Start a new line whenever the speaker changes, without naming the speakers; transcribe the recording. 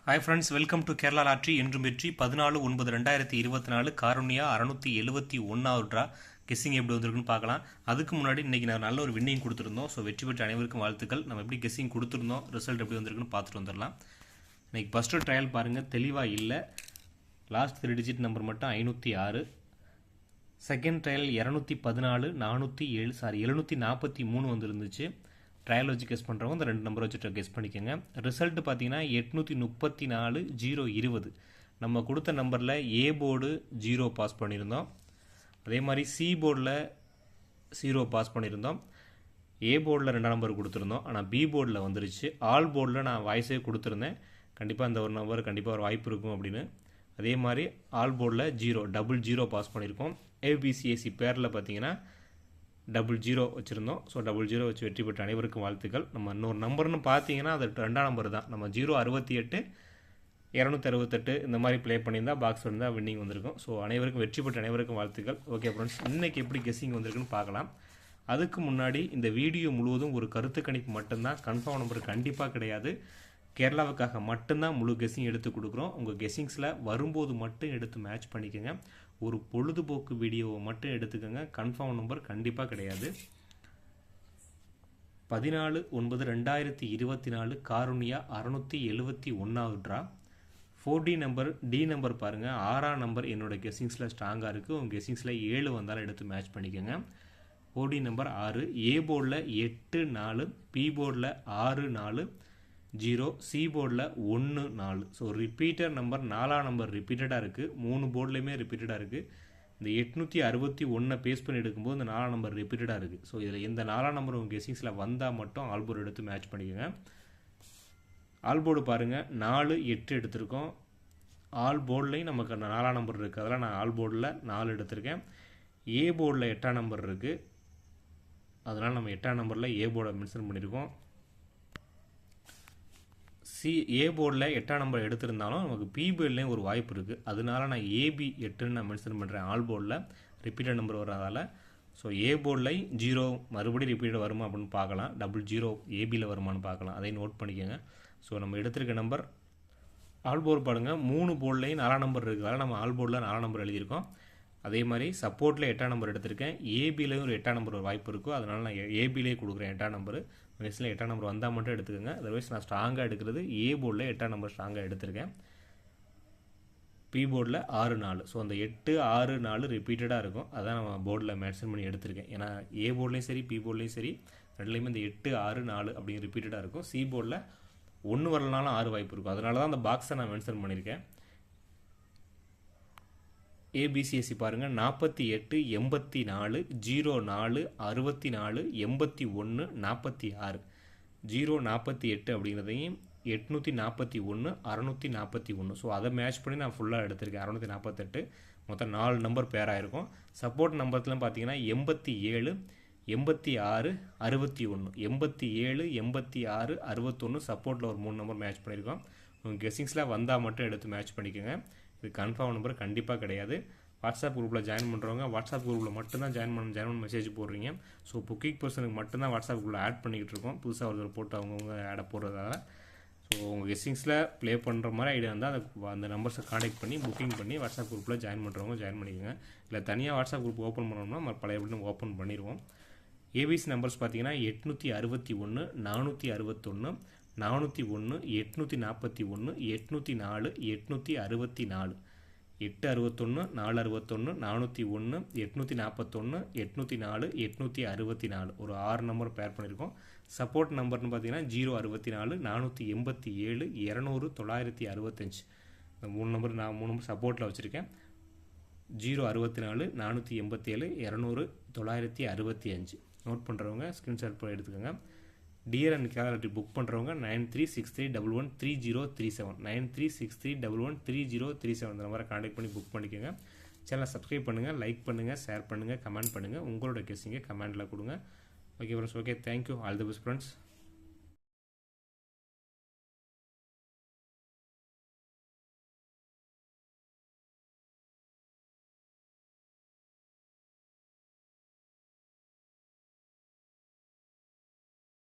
Hi friends, welcome to Kerala lottery. என்றும் வெற்றி 14/9/2024 காருண்யா 671வது ட்ரா. கெஸ்ஸிங் எப்படி வந்திருக்குன்னு பார்க்கலாம். அதுக்கு முன்னாடி இன்றைக்கி நான் நல்ல ஒரு வின்னிங் கொடுத்துருந்தோம். ஸோ வெற்றி பெற்ற அனைவருக்கும் வாழ்த்துக்கள். நம்ம எப்படி கெஸ்ஸிங் கொடுத்துருந்தோம், ரிசல்ட் எப்படி வந்திருக்குன்னு பார்த்துட்டு வந்துடலாம். இன்றைக்கி ஃபஸ்ட்டு ட்ரையல் பாருங்கள், தெளிவாக இல்லை. லாஸ்ட் 3 டிஜிட் நம்பர் மட்டும் 506. செகண்ட் ட்ரையல் 214, 743 வந்துருந்துச்சு. ட்ரையல் வச்சு கெஸ் பண்ணுறவங்க இந்த 2 நம்பர் வச்சுட்டு கெஸ் பண்ணிக்கோங்க. ரிசல்ட் பார்த்தீங்கன்னா 834, 020. நம்ம கொடுத்த நம்பரில் ஏ போர்டு 0 பாஸ் பண்ணியிருந்தோம். அதே மாதிரி சி போர்டில் 0 பாஸ் பண்ணியிருந்தோம். ஏ போர்டில் 2 நம்பர் கொடுத்துருந்தோம், ஆனால் பி போர்டில் வந்துருச்சு. ஆல் போர்டில் நான் வாய்ஸே கொடுத்துருந்தேன், கண்டிப்பாக அந்த ஒரு நம்பர் கண்டிப்பாக ஒரு வாய்ப்பு இருக்கும் அப்படின்னு. அதே மாதிரி ஆல் போர்டில் 0 பாஸ் பண்ணியிருக்கோம். ஏபிசிஎஸ்சி பேரில் பார்த்தீங்கன்னா 00 வச்சுருந்தோம். ஸோ 00 வச்சு வெற்றி பெற்ற அனைவருக்கும் வாழ்த்துக்கள். நம்ம இன்னொரு நம்பர்னு பார்த்தீங்கன்னா அது 2ஆம் நம்பர் தான். நம்ம 068, 268 இந்த மாதிரி ப்ளே பண்ணியிருந்தால் பாக்ஸ் இருந்தால் வின்னிங் வந்திருக்கும். ஸோ அனைவருக்கும் வெற்றி பெற்ற அனைவருக்கும் வாழ்த்துக்கள். ஓகே ஃப்ரெண்ட்ஸ், இன்றைக்கி எப்படி கெஸ்ஸிங் வந்திருக்குன்னு பார்க்கலாம். அதுக்கு முன்னாடி இந்த வீடியோ முழுவதும் ஒரு கருத்து கணிப்பு மட்டும்தான், கன்ஃபார்ம் நம்பர் கண்டிப்பாக கிடையாது. கேரளாவுக்காக மட்டும்தான் முழு கெஸ்ஸிங் எடுத்து கொடுக்குறோம். உங்கள் கெஸ்ஸிங்ஸில் வரும்போது மட்டும் எடுத்து மேட்ச் பண்ணிக்கோங்க. ஒரு பொழுதுபோக்கு வீடியோவை மட்டும் எடுத்துக்கோங்க, கன்ஃபார்ம் நம்பர் கண்டிப்பாக கிடையாது. 14/9/2024 காருண்யா 671வது draw. 4D number, D number பாருங்கள், 6ஆம் நம்பர் என்னோடய கெஸ்ஸிங்ஸில் ஸ்ட்ராங்காக இருக்குது. உங்கள் கெஸ்ஸிங்ஸில் 7 வந்தாலும் எடுத்து மேட்ச் பண்ணிக்கோங்க. 4D நம்பர் 6, ஏ போர்டில் 84, பி போர்டில் 64, 0, சி போர்டில் 14. ஸோ ரிப்பீட்டர் நம்பர் 4ஆம் நம்பர் ரிப்பீட்டடாக இருக்குது. 3 போர்ட்லேயுமே ரிப்பீட்டடாக இருக்குது. இந்த 861 பேஸ் பண்ணி எடுக்கும்போது இந்த 4ஆம் நம்பர் ரிப்பீட்டடாக இருக்குது. ஸோ இதில் இந்த 4ஆம் நம்பர் உங்கள் கெஸ்ஸிங்ஸில் வந்தால் மட்டும் ஆல்போர்டு எடுத்து மேட்ச் பண்ணிக்கோங்க. ஆல்போர்டு பாருங்கள், 4, 8 எடுத்திருக்கோம். ஆல் போர்ட்லேயும் நமக்கு 4ஆம் நம்பர் இருக்குது, அதெல்லாம் நான் ஆல் போர்டில் 4 எடுத்திருக்கேன். ஏ போர்டில் 8ஆம் நம்பர் இருக்குது, அதனால் நம்ம 8ஆம் நம்பரில் ஏ போர்டை மென்ஷன் பண்ணியிருக்கோம். ஏ போர்டில் 8ஆம் நம்பர் எடுத்திருந்தாலும் நமக்கு பி போர்ட்லேயும் ஒரு வாய்ப்பு இருக்குது. அதனால நான் ஏபி 8ன்னு நான் மென்ஷன் பண்ணுறேன். ஆல் போர்டில் ரிப்பீட்டட் நம்பர் வர்றதால. ஸோ ஏ போர்டில் 0 மறுபடியும் ரிப்பீட்டட் வருமா அப்படின்னு பார்க்கலாம். 00 ஏபியில் வருமானு பார்க்கலாம், அதையும் நோட் பண்ணிக்கோங்க. ஸோ நம்ம எடுத்திருக்க நம்பர் ஆல் போர்டு பாருங்கள், 3 போர்ட்லேயும் 4ஆம் நம்பர் இருக்கிறதால நம்ம ஆல் போர்டில் 4ஆம் நம்பர் எழுதியிருக்கோம். அதே மாதிரி சப்போர்ட்டில் 8ஆம் நம்பர் எடுத்திருக்கேன். ஏபிலையும் ஒரு 8ஆம் நம்பர் ஒரு வாய்ப்பு இருக்கும், அதனால் நான் ஏபிலே கொடுக்குறேன் 8ஆம் நம்பர். வயசில் 8ஆம் நம்பர் வந்தால் மட்டும் எடுத்துக்கோங்க. அதர்வைஸ் நான் ஸ்ட்ராங்காக எடுக்கிறது ஏ போர்டில் 8ஆம் நம்பர் ஸ்ட்ராங்காக எடுத்திருக்கேன். பி போர்டில் 6, 4. ஸோ அந்த 8, 6, 4 ரிப்பீட்டடாக இருக்கும், அதான் நம்ம போர்டில் மென்ஷன் பண்ணி எடுத்திருக்கேன். ஏன்னா ஏ போர்ட்லேயும் சரி பி போர்ட்லேயும் சரி ரெண்டுலேயுமே இந்த 8, 6, 4 அப்படிங்கிற ரிப்பீட்டடாக இருக்கும். சி போர்டில் 1 வரலனாலும் 6 வாய்ப்பு இருக்கும், அதனால தான் அந்த பாக்ஸை நான் மென்ஷன் பண்ணியிருக்கேன். ஏபிசிஎஸ்சி பாருங்கள், 48, 84, 04, 64, 81, 46. 048 அப்படிங்கிறதையும் 841, 641. ஸோ அதை மேட்ச் பண்ணி நான் ஃபுல்லாக எடுத்திருக்கேன். 648 மொத்தம் 4 நம்பர் பேராக இருக்கும். சப்போர்ட் நம்பர்ஸ்லாம் பார்த்தீங்கன்னா 87, 86, 61. 87, 86, 61 சப்போர்ட்டில் ஒரு 3 நம்பர் மேட்ச் பண்ணியிருக்கோம். உங்கள் கெஸ்ஸிங்ஸில் வந்தால் மட்டும் எடுத்து மேட்ச் பண்ணிக்கோங்க. இது கன்ஃபார்ம் நம்பர் கண்டிப்பாக கிடையாது. வாட்ஸ்அப் குரூப்பில் ஜாயின் பண்ணுறவங்க வாட்ஸ்அப் குரூப்பில் மட்டும்தான் ஜாயின் பண்ண மெசேஜ் போடுறீங்க. ஸோ புக்கிங் பர்சனுக்கு மட்டும்தான் வாட்ஸ்அப் குரூப்பில் ஆட் பண்ணிக்கிட்டு இருக்கோம், புதுசாக ஒருத்தர் போட்டு அவங்கவுங்க ஆடை போடுறதால. ஸோ உங்கள் கெஸ்ஸிங்ஸில் ப்ளே பண்ணுற மாதிரி ஐடியா இருந்தால் அந்த நம்பர்ஸை காண்டாக்ட் பண்ணி புக்கிங் பண்ணி வாட்ஸ்அப் குரூப்பில் ஜாயின் பண்ணுறவங்க ஜாயின் பண்ணிக்கோங்க. இல்லை தனியாக வாட்ஸ்அப் குரூப் ஓப்பன் பண்ணோம்னா நம்ம பழைய எப்படி ஓப்பன் பண்ணிடுவோம். ஏபிசி நம்பர்ஸ் பார்த்தீங்கன்னா 861, 461, 401, 841, 804, 864. 861, 461, 401, 841, 804, 864. ஒரு 6 நம்பர் பேர் பண்ணியிருக்கோம். சப்போர்ட் நம்பர்னு பார்த்தீங்கன்னா 064, 487, 200, 965. இந்த 3 நம்பர் நான் 3 நம்பர் சப்போர்ட்டில் வச்சுருக்கேன். 064, 487, 200, 965. நோட் பண்ணுறவங்க ஸ்க்ரீன்ஷாட் போய் எடுத்துக்கோங்க. டியர் அண்ட் கேரளா புக் பண்ணுறவங்க 9363113037, 9363113037 இந்த நம்பரை கான்டாக்ட் பண்ணி புக் பண்ணிக்கோங்க. சேனலை சப்ஸ்கிரைப் பண்ணுங்கள், லைக் பண்ணுங்கள், ஷேர் பண்ணுங்கள், கமெண்ட் பண்ணுங்கள். உங்களோட கெஸ்ஸிங்கை கமெண்ட்டில் கொடுங்க. Okay friends, okay, thank you, all the best friends.